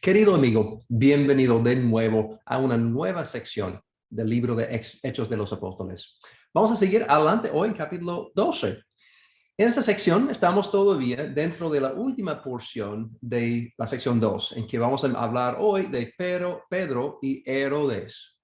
Querido amigo, bienvenido de nuevo a una nueva sección del libro de Hechos de los Apóstoles. Vamos a seguir adelante hoy en capítulo 12. En esta sección estamos todavía dentro de la última porción de la sección 2, en que vamos a hablar hoy de Pedro y Herodes.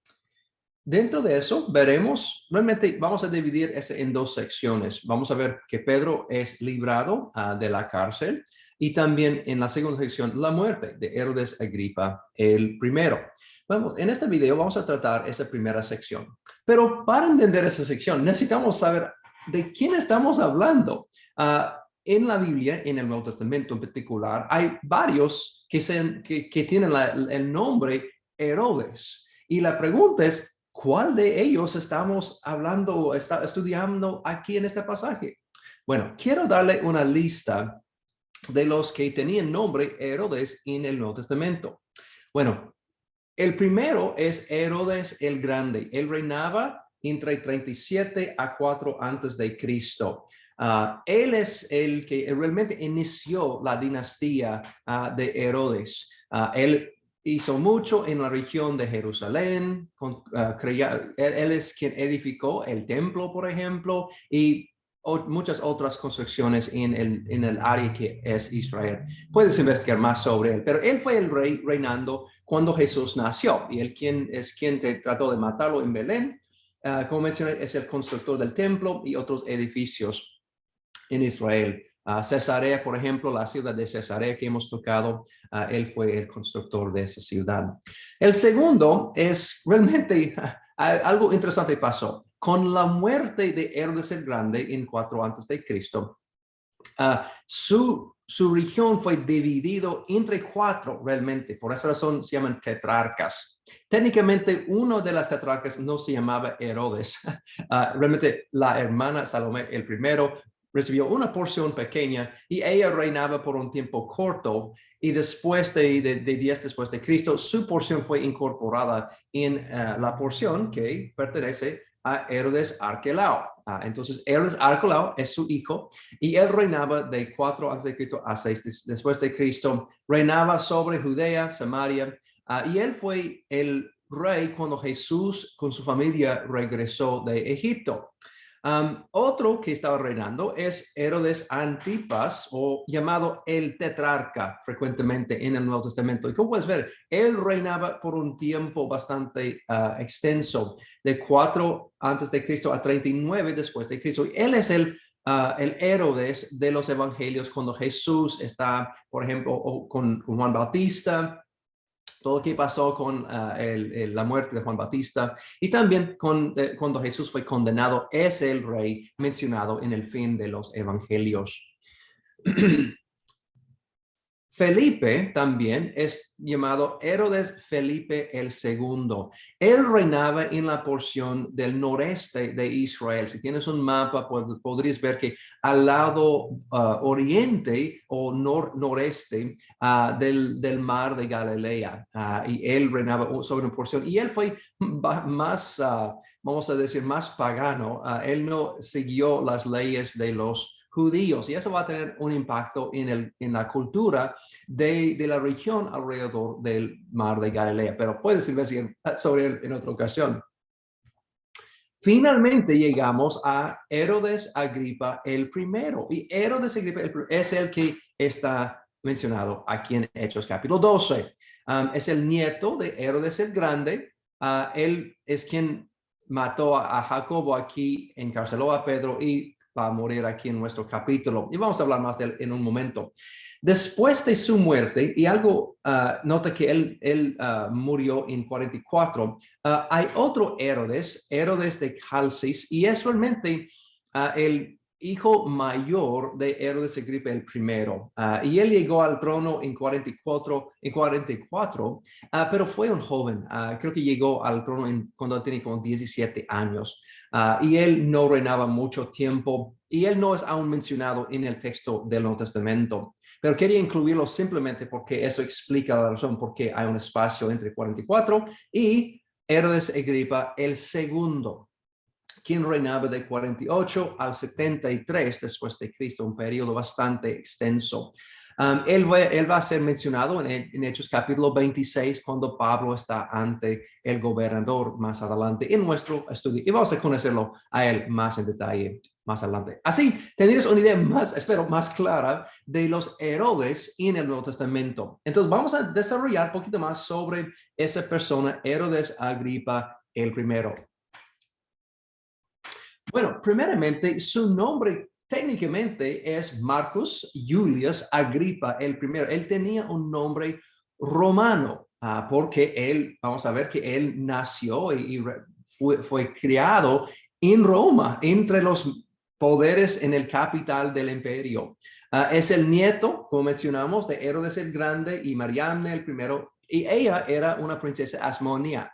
Dentro de eso veremos, realmente vamos a dividir en dos secciones. Vamos a ver que Pedro es librado de la cárcel y también en la segunda sección la muerte de Herodes Agripa el primero. Vamos, en este video vamos a tratar esa primera sección. Pero para entender esa sección necesitamos saber de quién estamos hablando. En la Biblia, en el Nuevo Testamento en particular, hay varios que tienen el nombre Herodes. Y la pregunta es, ¿cuál de ellos estamos hablando o estudiando aquí en este pasaje? Bueno, quiero darle una lista de los que tenían nombre Herodes en el Nuevo Testamento. Bueno, el primero es Herodes el Grande. Él reinaba entre 37 a 4 antes de Cristo. Él es el que realmente inició la dinastía de Herodes. Él hizo mucho en la región de Jerusalén. Él es quien edificó el templo, por ejemplo, y muchas otras construcciones en el área que es Israel. Puedes investigar más sobre él, pero él fue el rey reinando cuando Jesús nació, y él quien trató de matarlo en Belén. Como mencioné, es el constructor del templo y otros edificios en Israel. Cesarea, por ejemplo, la ciudad de Cesarea que hemos tocado, él fue el constructor de esa ciudad. El segundo es realmente algo interesante pasó. Con la muerte de Herodes el Grande en 4 antes de Cristo, su región fue dividido entre 4 realmente. Por esa razón se llaman tetrarcas. Técnicamente, uno de las tetrarcas no se llamaba Herodes. Realmente la hermana Salomé el primero recibió una porción pequeña y ella reinaba por un tiempo corto, y después de 10 después de Cristo, su porción fue incorporada en la porción que pertenece a Herodes Arquelao. Entonces, Herodes Arquelao es su hijo, y él reinaba de 4 antes de Cristo a 6 después de Cristo. Reinaba sobre Judea, Samaria, y él fue el rey cuando Jesús con su familia regresó de Egipto. Otro que estaba reinando es Herodes Antipas, o llamado el tetrarca frecuentemente en el Nuevo Testamento. Y como puedes ver, él reinaba por un tiempo bastante extenso, de 4 antes de Cristo a 39 después de Cristo. Y él es el Herodes de los evangelios, cuando Jesús está, por ejemplo, con Juan Bautista. Todo lo que pasó con la muerte de Juan Bautista, y también cuando Jesús fue condenado, es el rey mencionado en el fin de los evangelios. Felipe también es llamado Herodes Felipe el segundo. Él reinaba en la porción del noreste de Israel. Si tienes un mapa, podrías ver que al lado oriente o noreste del mar de Galilea, y él reinaba sobre una porción, y él fue más, vamos a decir, más pagano. Él no siguió las leyes de los judíos, y eso va a tener un impacto en la cultura de la región alrededor del mar de Galilea, pero puedes investigar sobre él en otra ocasión. Finalmente llegamos a Herodes Agripa el primero, y Herodes Agripa es el que está mencionado aquí en Hechos capítulo 12. Es el nieto de Herodes el Grande. Él es quien mató a Jacobo aquí, encarceló a Pedro y va a morir aquí en nuestro capítulo. Y vamos a hablar más de él en un momento. Después de su muerte, y algo, nota que él murió en 44, hay otro Herodes de Chalcis, y es realmente el hijo mayor de Herodes Agripa el primero. Y él llegó al trono en 44, pero fue un joven. Creo que llegó al trono cuando tenía como 17 años. Y él no reinaba mucho tiempo, y él no es aún mencionado en el texto del Nuevo Testamento. Pero quería incluirlo simplemente porque eso explica la razón por qué hay un espacio entre 44 y Herodes Agripa el segundo, quien reinaba de 48 al 73 después de Cristo, un periodo bastante extenso. Él va a ser mencionado en Hechos capítulo 26 cuando Pablo está ante el gobernador más adelante en nuestro estudio. Y vamos a conocerlo a él más en detalle más adelante. Así tendrías una idea más, espero, más clara de los Herodes en el Nuevo Testamento. Entonces vamos a desarrollar un poquito más sobre esa persona, Herodes Agripa el primero. Bueno, primeramente, su nombre técnicamente es Marcus Julius Agripa el primero. Él tenía un nombre romano porque vamos a ver que él nació y fue criado en Roma, entre los poderes en el capital del imperio. Es el nieto, como mencionamos, de Herodes el Grande y Mariamne el primero, y ella era una princesa Asmonia.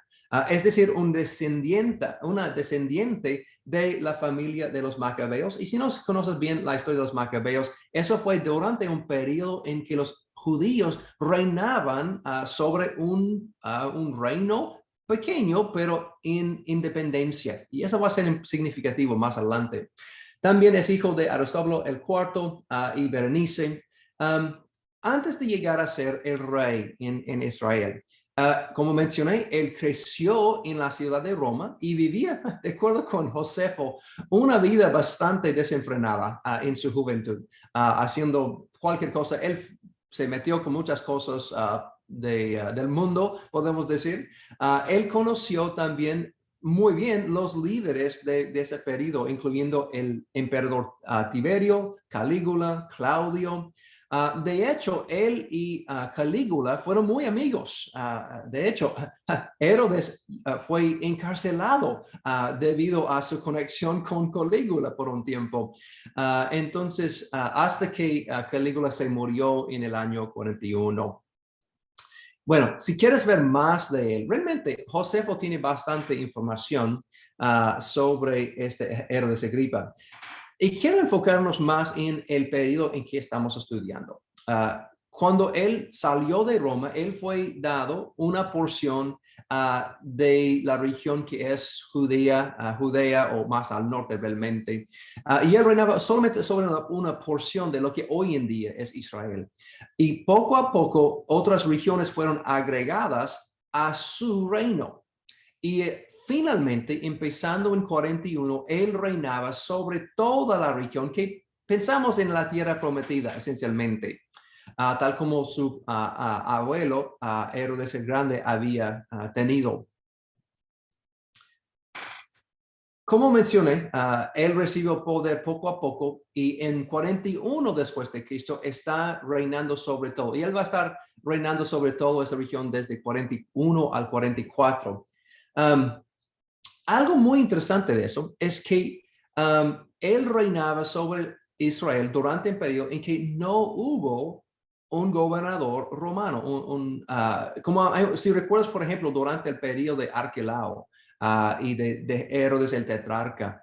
Es decir, una descendiente de la familia de los Macabeos. Y si no conoces bien la historia de los Macabeos, eso fue durante un periodo en que los judíos reinaban sobre un reino pequeño, pero en independencia. Y eso va a ser significativo más adelante. También es hijo de Aristóbulo el IV y Berenice. Antes de llegar a ser el rey en Israel, como mencioné, él creció en la ciudad de Roma y vivía, de acuerdo con Josefo, una vida bastante desenfrenada en su juventud, haciendo cualquier cosa. Él se metió con muchas cosas del mundo, podemos decir. Él conoció también muy bien los líderes de ese periodo, incluyendo el emperador Tiberio, Calígula, Claudio. De hecho, él y Calígula fueron muy amigos. De hecho, Herodes fue encarcelado debido a su conexión con Calígula por un tiempo. Entonces, hasta que Calígula se murió en el año 41. Bueno, si quieres ver más de él, realmente Josefo tiene bastante información sobre este Herodes Agripa. Y quiero enfocarnos más en el periodo en que estamos estudiando. Cuando él salió de Roma, él fue dado una porción de la región que es Judea o más al norte realmente. Y él reinaba solamente sobre una porción de lo que hoy en día es Israel. Y poco a poco otras regiones fueron agregadas a su reino. Y finalmente, empezando en 41, él reinaba sobre toda la región que pensamos en la tierra prometida, esencialmente, tal como su abuelo, Herodes el Grande, había tenido. Como mencioné, él recibió poder poco a poco y en 41 después de Cristo está reinando sobre todo. Y él va a estar reinando sobre toda esa región desde 41 al 44. Algo muy interesante de eso es que él reinaba sobre Israel durante un periodo en que no hubo un gobernador romano. Si recuerdas, por ejemplo, durante el periodo de Arquelao y de Herodes el tetrarca,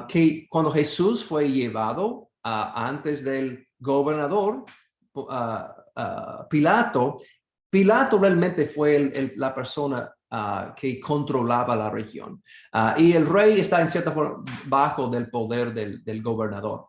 que cuando Jesús fue llevado antes del gobernador Pilato, Pilato realmente fue la persona que controlaba la región. Y el rey está en cierta forma bajo del poder del gobernador.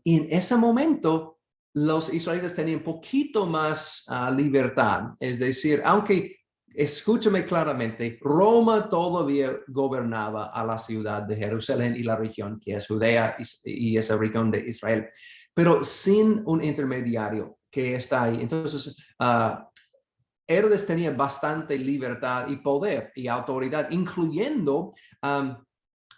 Y en ese momento, los israelitas tenían un poquito más libertad. Es decir, aunque, escúchame claramente, Roma todavía gobernaba a la ciudad de Jerusalén y la región que es Judea y esa región de Israel, pero sin un intermediario que está ahí. Entonces, Herodes tenía bastante libertad y poder y autoridad, incluyendo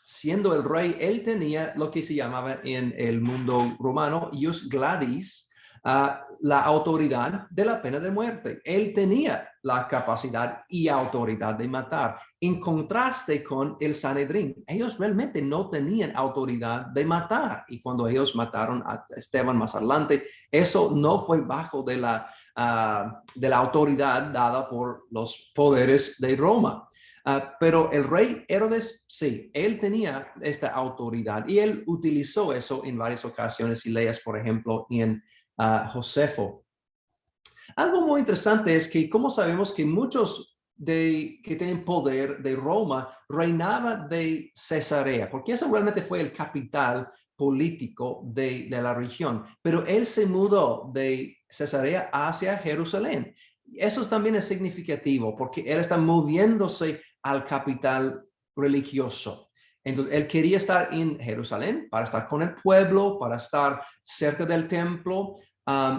siendo el rey, él tenía lo que se llamaba en el mundo romano ius gladis, la autoridad de la pena de muerte. Él tenía la capacidad y autoridad de matar, en contraste con el Sanedrín. Ellos realmente no tenían autoridad de matar, y cuando ellos mataron a Esteban más adelante, eso no fue bajo de la autoridad dada por los poderes de Roma. Pero el rey Herodes, sí, él tenía esta autoridad y él utilizó eso en varias ocasiones. Si leas, por ejemplo, en Josefo. Algo muy interesante es que, como sabemos que muchos que tienen poder de Roma reinaban de Cesarea, porque eso realmente fue el capital político de la región, pero él se mudó de Cesarea hacia Jerusalén. Eso también es significativo porque él está moviéndose al capital religioso. Entonces, él quería estar en Jerusalén para estar con el pueblo, para estar cerca del templo.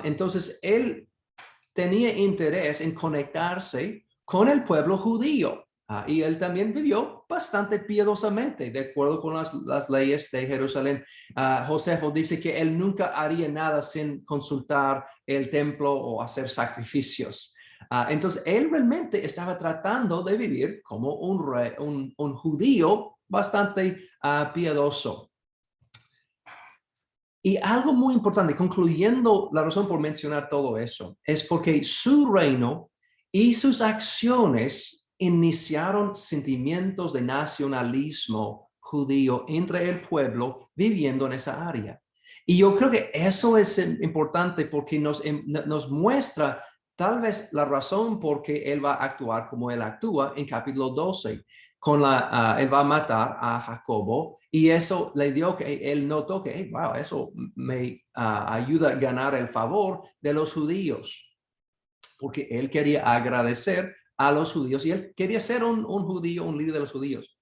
Entonces, él tenía interés en conectarse con el pueblo judío. Y él también vivió bastante piadosamente, de acuerdo con las leyes de Jerusalén. Josefo dice que él nunca haría nada sin consultar el templo o hacer sacrificios. Entonces, él realmente estaba tratando de vivir como un judío bastante piadoso. Y algo muy importante, concluyendo la razón por mencionar todo eso, es porque su reino y sus acciones iniciaron sentimientos de nacionalismo judío entre el pueblo viviendo en esa área. Y yo creo que eso es importante porque nos muestra tal vez la razón por qué él va a actuar como él actúa en capítulo 12. Él va a matar a Jacobo y eso le dio que él notó que, hey, wow, eso me ayuda a ganar el favor de los judíos, porque él quería agradecer a los judíos y él quería ser un judío, un líder de los judíos.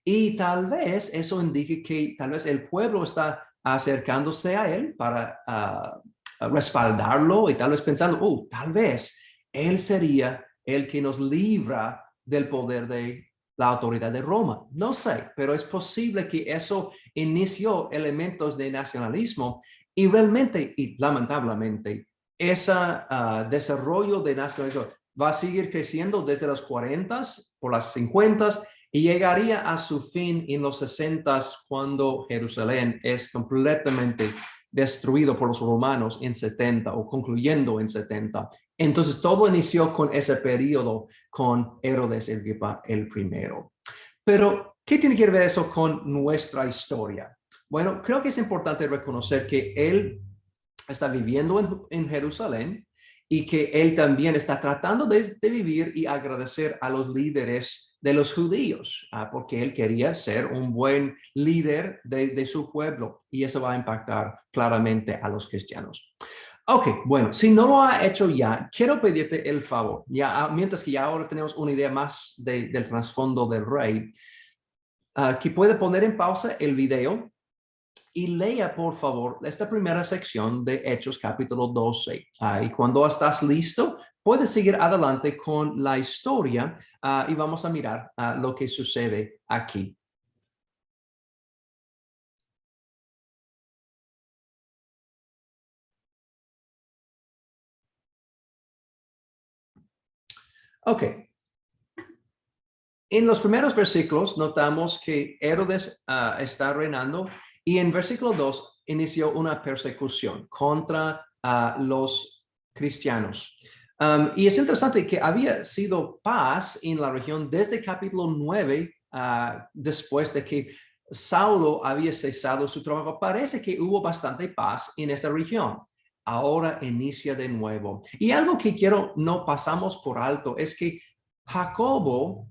Y tal vez eso indique que tal vez el pueblo está acercándose a él para respaldarlo y tal vez pensando, tal vez él sería el que nos libra del poder de la autoridad de Roma. No sé, pero es posible que eso inició elementos de nacionalismo y realmente y lamentablemente ese desarrollo de nacionalismo va a seguir creciendo desde los 40 por las 50 y llegaría a su fin en los 60 cuando Jerusalén es completamente destruido por los romanos en 70 o concluyendo en 70. Entonces todo inició con ese periodo con Herodes el primero. Pero, ¿qué tiene que ver eso con nuestra historia? Bueno, creo que es importante reconocer que él está viviendo en Jerusalén y que él también está tratando de vivir y agradecer a los líderes de los judíos, porque él quería ser un buen líder de su pueblo y eso va a impactar claramente a los cristianos. Ok, bueno, si no lo ha hecho ya, quiero pedirte el favor, mientras que ya ahora tenemos una idea más del trasfondo del rey, que puede poner en pausa el video y lea, por favor, esta primera sección de Hechos capítulo 12. Y cuando estás listo, puedes seguir adelante con la historia y vamos a mirar lo que sucede aquí. Ok. En los primeros versículos notamos que Herodes está reinando y en versículo 2 inició una persecución contra los cristianos. Y es interesante que había sido paz en la región desde capítulo 9, después de que Saulo había cesado su trabajo. Parece que hubo bastante paz en esta región. Ahora inicia de nuevo. Y algo que no pasamos por alto es que Jacobo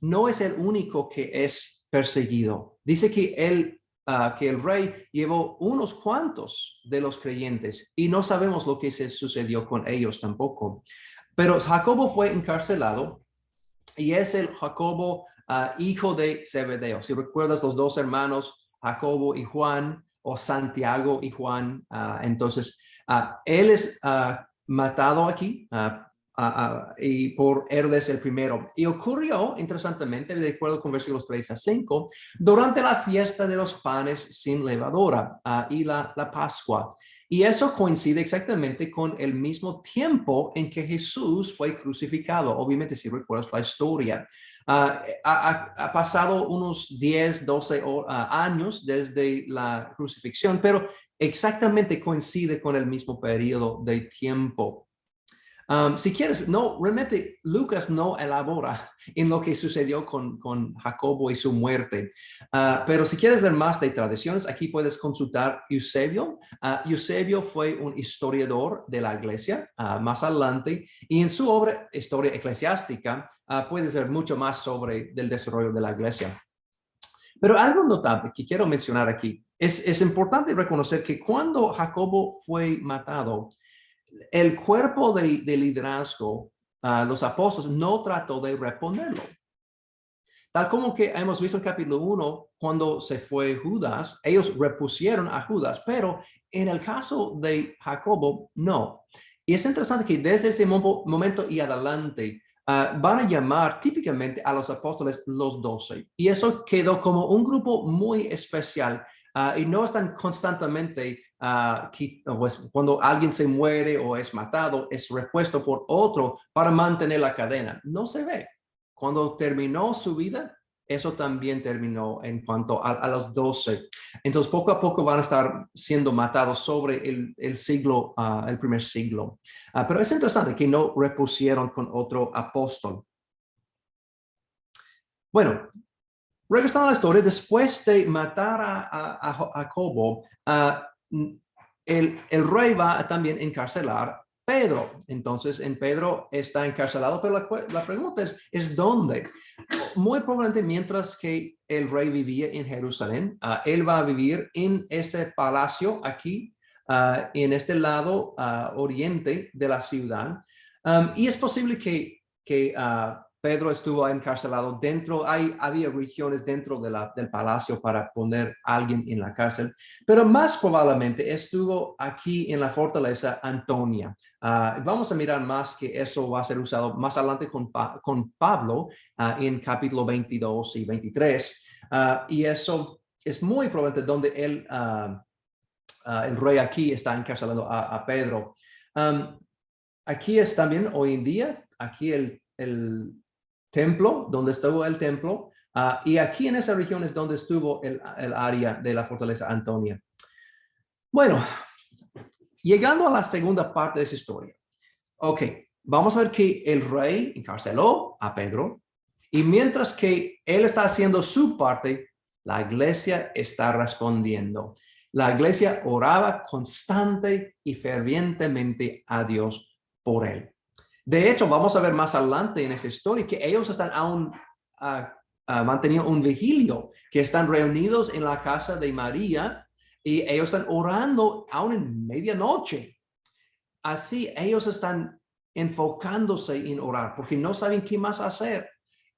no es el único que es perseguido. Dice que que el rey llevó unos cuantos de los creyentes y no sabemos lo que se sucedió con ellos tampoco. Pero Jacobo fue encarcelado y es el Jacobo, hijo de Zebedeo. Si recuerdas los dos hermanos, Jacobo y Juan, o Santiago y Juan, entonces él es matado aquí y por Herodes el primero. Y ocurrió, interesantemente, de acuerdo con versículos 3 a 5, durante la fiesta de los panes sin levadura y la Pascua. Y eso coincide exactamente con el mismo tiempo en que Jesús fue crucificado. Obviamente, si recuerdas la historia, ha pasado unos 10, 12 años desde la crucifixión, pero exactamente coincide con el mismo periodo de tiempo. Si quieres, no, realmente Lucas no elabora en lo que sucedió con Jacobo y su muerte. Pero si quieres ver más de tradiciones, aquí puedes consultar Eusebio. Eusebio fue un historiador de la iglesia más adelante y en su obra Historia Eclesiástica puedes ver mucho más sobre el desarrollo de la iglesia. Pero algo notable que quiero mencionar aquí, es importante reconocer que cuando Jacobo fue matado, el cuerpo de liderazgo, los apóstoles, no trató de reponerlo. Tal como que hemos visto en capítulo 1, cuando se fue Judas, ellos repusieron a Judas, pero en el caso de Jacobo, no. Y es interesante que desde este momento y adelante, van a llamar típicamente a los apóstoles los 12. Y eso quedó como un grupo muy especial. Y no están constantemente, pues, cuando alguien se muere o es matado, es repuesto por otro para mantener la cadena. No se ve. Cuando terminó su vida, eso también terminó en cuanto a los 12. Entonces, poco a poco van a estar siendo matados sobre el siglo, el primer siglo. Pero es interesante que no repusieron con otro apóstol. Bueno, regresando a la historia, después de matar a Jacobo, el rey va a también encarcelar Pedro. Entonces, en Pedro está encarcelado, pero la pregunta es ¿dónde? Muy probablemente mientras que el rey vivía en Jerusalén, él va a vivir en ese palacio aquí, en este lado oriente de la ciudad. Y es posible que Pedro estuvo encarcelado dentro, había regiones dentro del palacio para poner a alguien en la cárcel, pero más probablemente estuvo aquí en la fortaleza Antonia. Vamos a mirar más que eso va a ser usado más adelante con Pablo en capítulo 22 y 23. Y eso es muy probablemente donde el rey aquí está encarcelando a Pedro. Aquí es también hoy en día, aquí el templo, donde estuvo el templo, y aquí en esa región es donde estuvo el área de la fortaleza Antonia. Bueno, llegando a la segunda parte de esa historia. Ok, vamos a ver que el rey encarceló a Pedro, y mientras que él está haciendo su parte, la iglesia está respondiendo. La iglesia oraba constante y fervientemente a Dios por él. De hecho, vamos a ver más adelante en esa historia que ellos están aún manteniendo un vigilio, que están reunidos en la casa de María y ellos están orando aún en medianoche. Así ellos están enfocándose en orar porque no saben qué más hacer.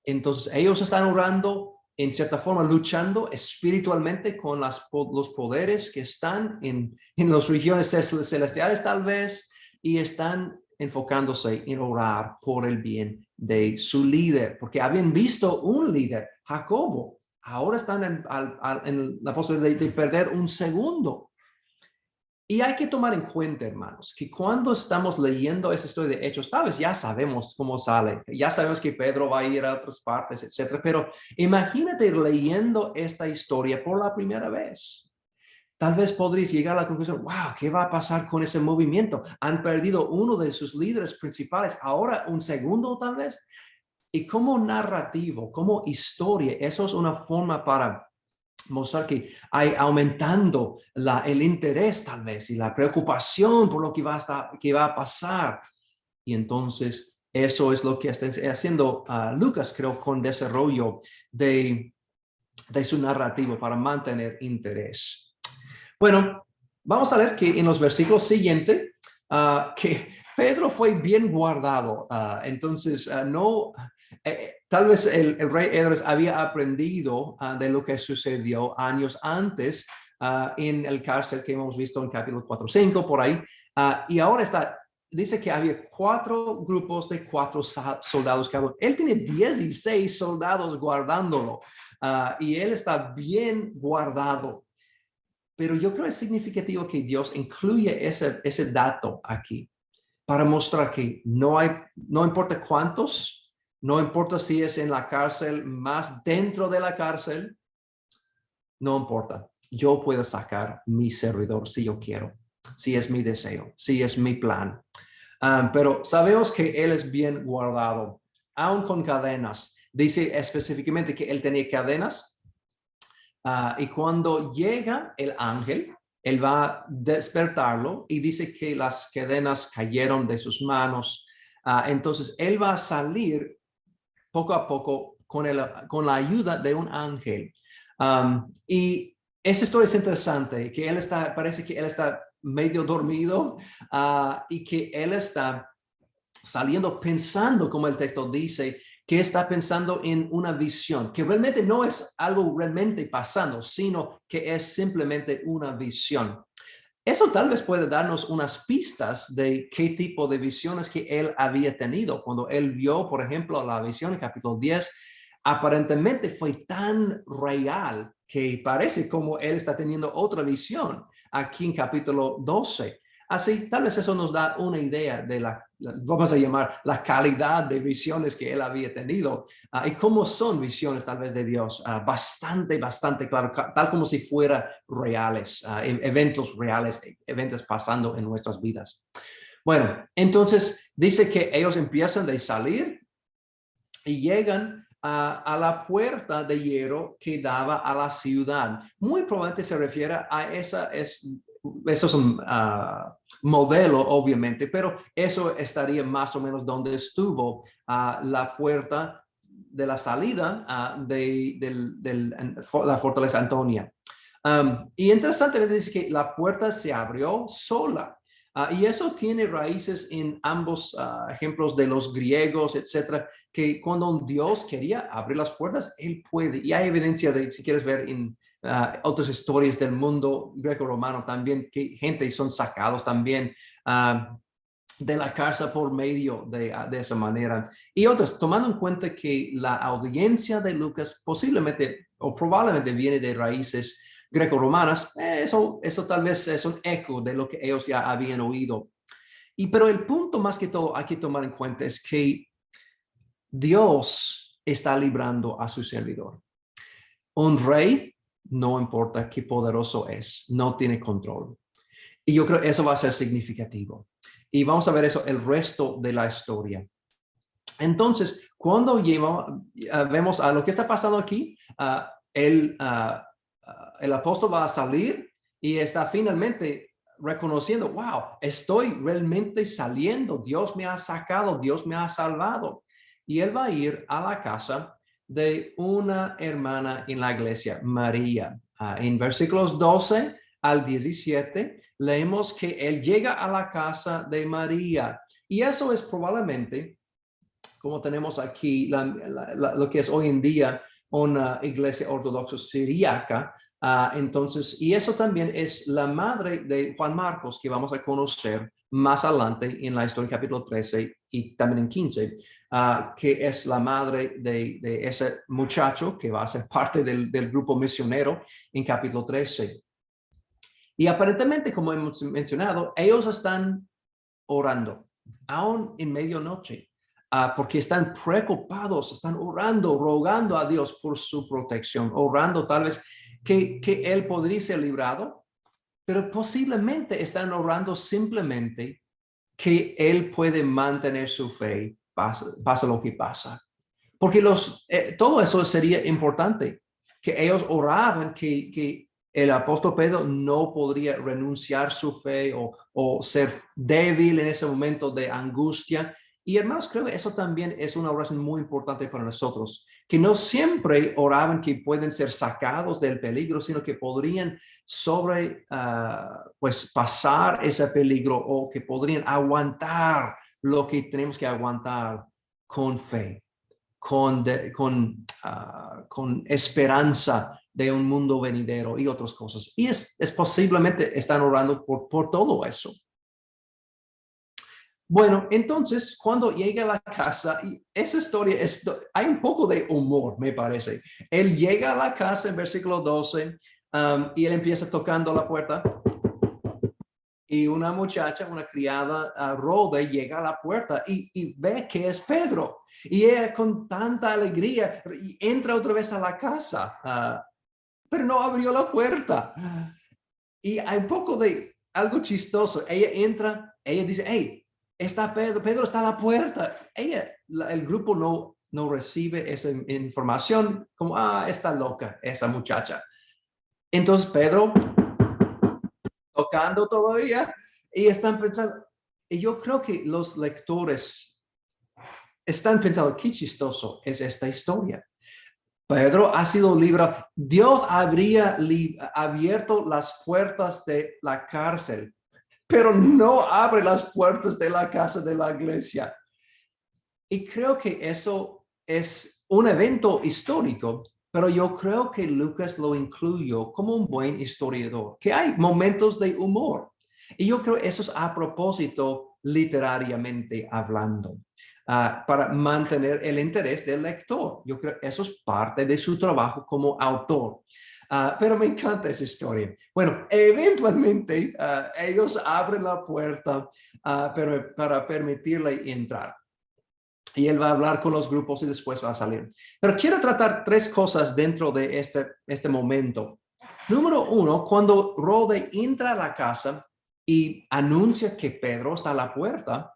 Entonces ellos están orando, en cierta forma luchando espiritualmente con los poderes que están en las regiones celestiales tal vez, y están enfocándose en orar por el bien de su líder, porque habían visto un líder, Jacobo. Ahora están en la posibilidad de perder un segundo. Y hay que tomar en cuenta, hermanos, que cuando estamos leyendo esa historia de Hechos, tal vez ya sabemos cómo sale, ya sabemos que Pedro va a ir a otras partes, etcétera, pero imagínate leyendo esta historia por la primera vez. Tal vez podrías llegar a la conclusión, wow, ¿qué va a pasar con ese movimiento? Han perdido uno de sus líderes principales, ahora un segundo tal vez. Y como narrativo, como historia, eso es una forma para mostrar que hay aumentando el interés tal vez y la preocupación por lo que va a pasar. Y entonces eso es lo que está haciendo Lucas, creo, con desarrollo de su narrativo para mantener interés. Bueno, vamos a ver que en los versículos siguientes, que Pedro fue bien guardado. Entonces, no, tal vez el rey Herodes había aprendido de lo que sucedió años antes en el cárcel que hemos visto en capítulo 4, 5, por ahí. Y ahora dice que había 4 grupos de 4 soldados cada uno. Él tiene 16 soldados guardándolo y él está bien guardado. Pero yo creo que es significativo que Dios incluye ese dato aquí para mostrar que no importa cuántos, no importa si es en la cárcel, más dentro de la cárcel, no importa. Yo puedo sacar mi servidor si yo quiero, si es mi deseo, si es mi plan. Pero sabemos que él es bien guardado, aún con cadenas. Dice específicamente que él tenía cadenas. Y cuando llega el ángel, él va a despertarlo y dice que las cadenas cayeron de sus manos. Entonces, él va a salir poco a poco con la ayuda de un ángel. Y esa historia es interesante, que parece que él está medio dormido y que él está saliendo pensando, como el texto dice, que está pensando en una visión, que realmente no es algo realmente pasando, sino que es simplemente una visión. Eso tal vez puede darnos unas pistas de qué tipo de visiones que él había tenido. Cuando él vio, por ejemplo, la visión en capítulo 10, aparentemente fue tan real que parece como él está teniendo otra visión aquí en capítulo 12. Así, tal vez eso nos da una idea de vamos a llamar, la calidad de visiones que él había tenido y cómo son visiones tal vez de Dios, bastante claro, tal como si fueran reales, eventos reales, eventos pasando en nuestras vidas. Bueno, entonces dice que ellos empiezan a salir y llegan a la puerta de hierro que daba a la ciudad. Muy probablemente se refiere a eso es un modelo, obviamente, pero eso estaría más o menos donde estuvo la puerta de la salida de la fortaleza Antonia. Y interesantemente dice que la puerta se abrió sola. Y eso tiene raíces en ambos ejemplos de los griegos, etcétera, que cuando un Dios quería abrir las puertas, él puede. Y hay evidencia de, si quieres ver en otras historias del mundo greco-romano también, que gente son sacados también de la cárcel por medio de esa manera. Y otras, tomando en cuenta que la audiencia de Lucas posiblemente o probablemente viene de raíces greco-romanas, eso tal vez es un eco de lo que ellos ya habían oído. Pero el punto más que todo hay que tomar en cuenta es que Dios está librando a su servidor. Un rey, no importa qué poderoso es, no tiene control. Y yo creo que eso va a ser significativo. Y vamos a ver eso el resto de la historia. Entonces, cuando vemos a lo que está pasando aquí, el apóstol va a salir y está finalmente reconociendo, wow, estoy realmente saliendo, Dios me ha sacado, Dios me ha salvado. Y él va a ir a la casa de una hermana en la iglesia, María. En versículos 12 al 17, leemos que él llega a la casa de María. Y eso es probablemente, como tenemos aquí, lo que es hoy en día una iglesia ortodoxa siríaca. Entonces, y eso también es la madre de Juan Marcos, que vamos a conocer más adelante en la historia en capítulo 13 y también en 15, que es la madre de ese muchacho que va a ser parte del grupo misionero en capítulo 13. Y aparentemente, como hemos mencionado, ellos están orando, aún en medianoche, porque están preocupados, están orando, rogando a Dios por su protección, orando tal vez que Él podría ser librado, pero posiblemente están orando simplemente que Él puede mantener su fe, pasa lo que pasa. Porque todo eso sería importante, que ellos oraban que el apóstol Pedro no podría renunciar su fe o ser débil en ese momento de angustia. Y hermanos, creo que eso también es una oración muy importante para nosotros, que no siempre oraban que pueden ser sacados del peligro, sino que podrían pues pasar ese peligro o que podrían aguantar lo que tenemos que aguantar con fe, con esperanza de un mundo venidero y otras cosas. Y es posiblemente están orando por todo eso. Bueno, entonces, cuando llega a la casa, y esa historia, hay un poco de humor, me parece. Él llega a la casa en versículo 12 y él empieza tocando la puerta. Y una muchacha, una criada, Rode, llega a la puerta y ve que es Pedro. Y ella con tanta alegría entra otra vez a la casa, pero no abrió la puerta. Y hay un poco de algo chistoso. Ella entra, ella dice, hey, está Pedro, Pedro está a la puerta. El grupo no recibe esa información como, está loca esa muchacha. Entonces Pedro tocando todavía y están pensando, y yo creo que los lectores están pensando, qué chistoso es esta historia. Pedro ha sido librado. Dios habría abierto las puertas de la cárcel, pero no abre las puertas de la casa de la iglesia. Y creo que eso es un evento histórico, pero yo creo que Lucas lo incluyó como un buen historiador, que hay momentos de humor. Y yo creo que eso es a propósito literariamente hablando, para mantener el interés del lector. Yo creo que eso es parte de su trabajo como autor. Pero me encanta esa historia. Bueno, eventualmente ellos abren la puerta pero para permitirle entrar. Y él va a hablar con los grupos y después va a salir. Pero quiero tratar tres cosas dentro de este momento. Número uno, cuando Rode entra a la casa y anuncia que Pedro está a la puerta,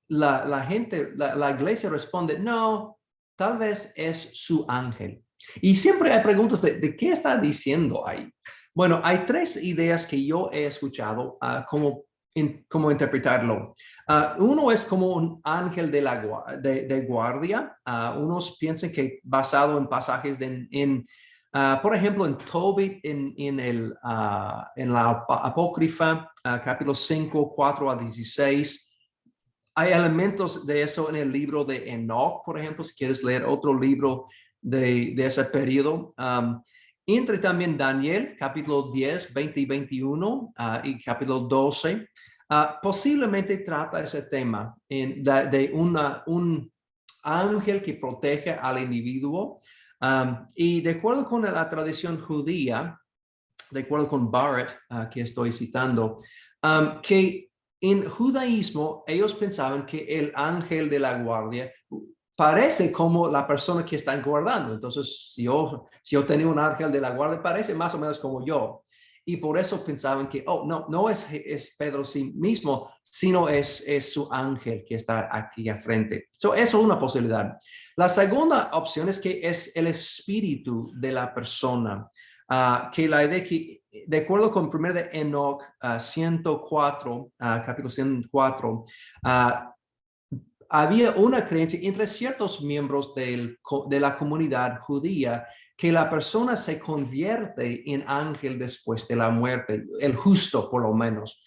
la gente, la iglesia responde, no, tal vez es su ángel. Y siempre hay preguntas de qué está diciendo ahí. Bueno, hay tres ideas que yo he escuchado cómo interpretarlo. Uno es como un ángel de guardia. Unos piensan que basado en pasajes por ejemplo, en Tobit, en la Apócrifa, capítulo 5, 4 a 16. Hay elementos de eso en el libro de Enoch, por ejemplo, si quieres leer otro libro de ese periodo. Entre también Daniel, capítulo 10, 20 y 21, y capítulo 12. Posiblemente trata ese tema de un ángel que protege al individuo. Y de acuerdo con la tradición judía, de acuerdo con Barrett, que estoy citando, que en judaísmo ellos pensaban que el ángel de la guardia parece como la persona que están guardando. Entonces, si yo tenía un ángel de la guardia, parece más o menos como yo. Y por eso pensaban que, no es Pedro sí mismo, sino es su ángel que está aquí al frente. Eso es una posibilidad. La segunda opción es que es el espíritu de la persona. Que la idea que, de acuerdo con 1 de Enoch 104, capítulo 104, había una creencia entre ciertos miembros de la comunidad judía que la persona se convierte en ángel después de la muerte, el justo por lo menos.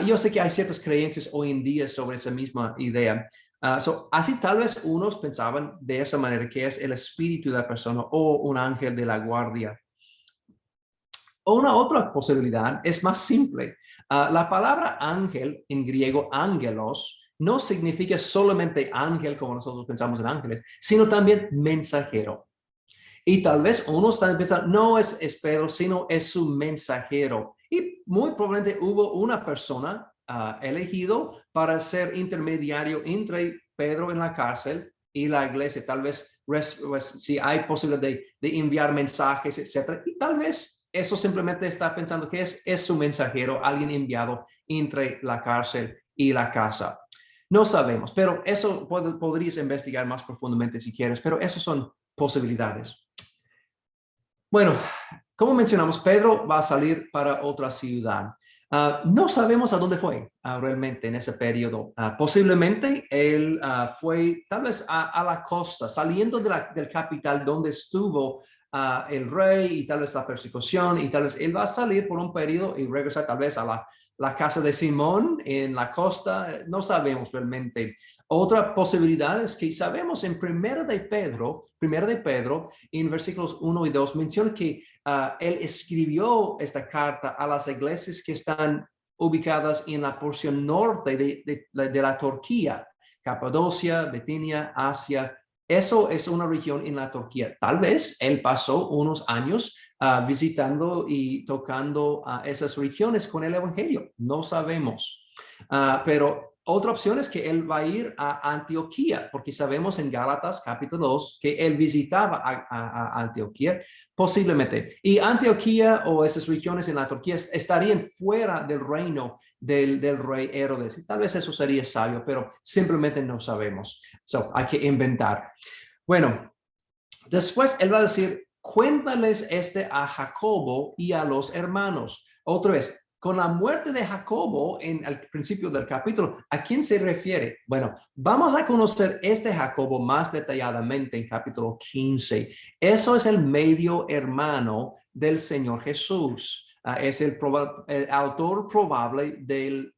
Yo sé que hay ciertas creencias hoy en día sobre esa misma idea. Así tal vez unos pensaban de esa manera, que es el espíritu de la persona o un ángel de la guardia. Una otra posibilidad es más simple. La palabra ángel en griego, ángelos, no significa solamente ángel como nosotros pensamos en ángeles, sino también mensajero. Y tal vez uno está pensando, no es Pedro, sino es su mensajero. Y muy probablemente hubo una persona elegido para ser intermediario entre Pedro en la cárcel y la iglesia. Tal vez si hay posibilidad de enviar mensajes, etcétera. Y tal vez eso simplemente está pensando que es su mensajero, alguien enviado entre la cárcel y la casa. No sabemos, pero eso podrías investigar más profundamente si quieres, pero esas son posibilidades. Bueno, como mencionamos, Pedro va a salir para otra ciudad. No sabemos a dónde fue realmente en ese periodo. Posiblemente él fue tal vez a la costa, saliendo del capital donde estuvo el rey y tal vez la persecución, y tal vez él va a salir por un periodo y regresar tal vez a la casa de Simón en la costa. No sabemos realmente. Otra posibilidad es que sabemos en Primera de Pedro, en versículos 1 y 2, menciona que él escribió esta carta a las iglesias que están ubicadas en la porción norte de la Turquía, Capadocia, Bitinia, Asia. Eso es una región en la Turquía. Tal vez él pasó unos años visitando y tocando esas regiones con el Evangelio. No sabemos. Pero otra opción es que él va a ir a Antioquía, porque sabemos en Gálatas capítulo 2 que él visitaba a Antioquía, posiblemente. Y Antioquía o esas regiones en la Turquía estarían fuera del reino del rey Herodes. Y tal vez eso sería sabio, pero simplemente no sabemos. Hay que inventar. Bueno, después él va a decir, cuéntales a Jacobo y a los hermanos. Otra vez, con la muerte de Jacobo en el principio del capítulo, ¿a quién se refiere? Bueno, vamos a conocer este Jacobo más detalladamente en capítulo 15. Eso es el medio hermano del Señor Jesús. Es el autor probable de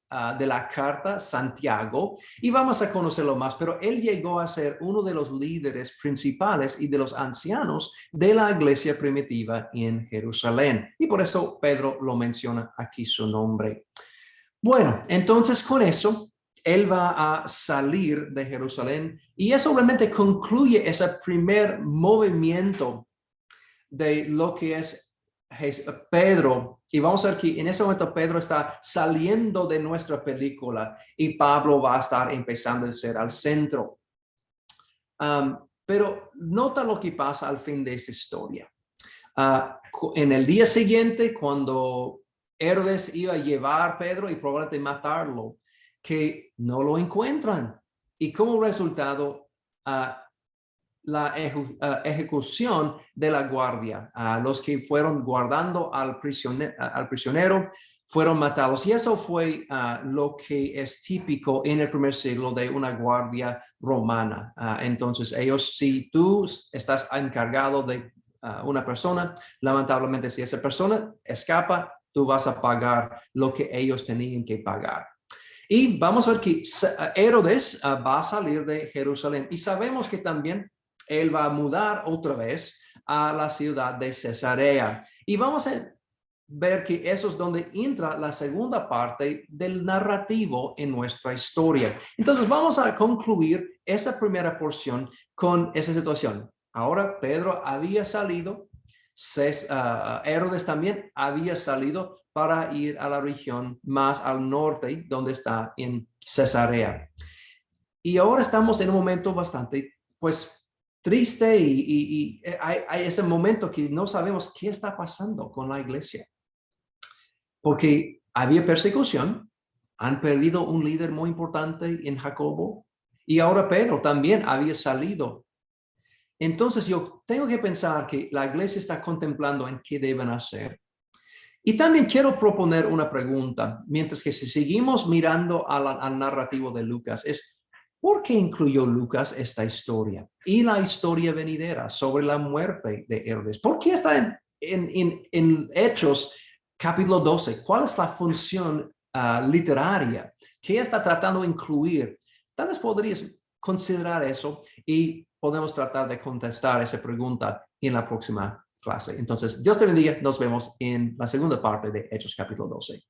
la carta Santiago, y vamos a conocerlo más, pero él llegó a ser uno de los líderes principales y de los ancianos de la iglesia primitiva en Jerusalén, y por eso Pedro lo menciona aquí su nombre. Bueno, entonces con eso, él va a salir de Jerusalén, y eso realmente concluye ese primer movimiento de lo que es Pedro. Y vamos a ver que en ese momento Pedro está saliendo de nuestra película y Pablo va a estar empezando a ser al centro. Pero nota lo que pasa al fin de esta historia. En el día siguiente, cuando Herodes iba a llevar a Pedro y probablemente matarlo, que no lo encuentran. Y como resultado, la ejecución de la guardia. Los que fueron guardando al prisionero fueron matados. Y eso fue lo que es típico en el primer siglo de una guardia romana. Entonces, ellos, si tú estás encargado de una persona, lamentablemente, si esa persona escapa, tú vas a pagar lo que ellos tenían que pagar. Y vamos a ver que Herodes va a salir de Jerusalén. Y sabemos que también él va a mudar otra vez a la ciudad de Cesarea. Y vamos a ver que eso es donde entra la segunda parte del narrativo en nuestra historia. Entonces vamos a concluir esa primera porción con esa situación. Ahora Pedro había salido, Herodes también había salido para ir a la región más al norte, donde está en Cesarea. Y ahora estamos en un momento bastante, pues, triste y hay ese momento que no sabemos qué está pasando con la iglesia. Porque había persecución, han perdido un líder muy importante en Jacobo y ahora Pedro también había salido. Entonces yo tengo que pensar que la iglesia está contemplando en qué deben hacer. Y también quiero proponer una pregunta, mientras que si seguimos mirando al narrativo de Lucas, es ¿por qué incluyó Lucas esta historia y la historia venidera sobre la muerte de Herodes? ¿Por qué está en Hechos capítulo 12? ¿Cuál es la función literaria? ¿Qué está tratando de incluir? Tal vez podrías considerar eso y podemos tratar de contestar esa pregunta en la próxima clase. Entonces, Dios te bendiga. Nos vemos en la segunda parte de Hechos capítulo 12.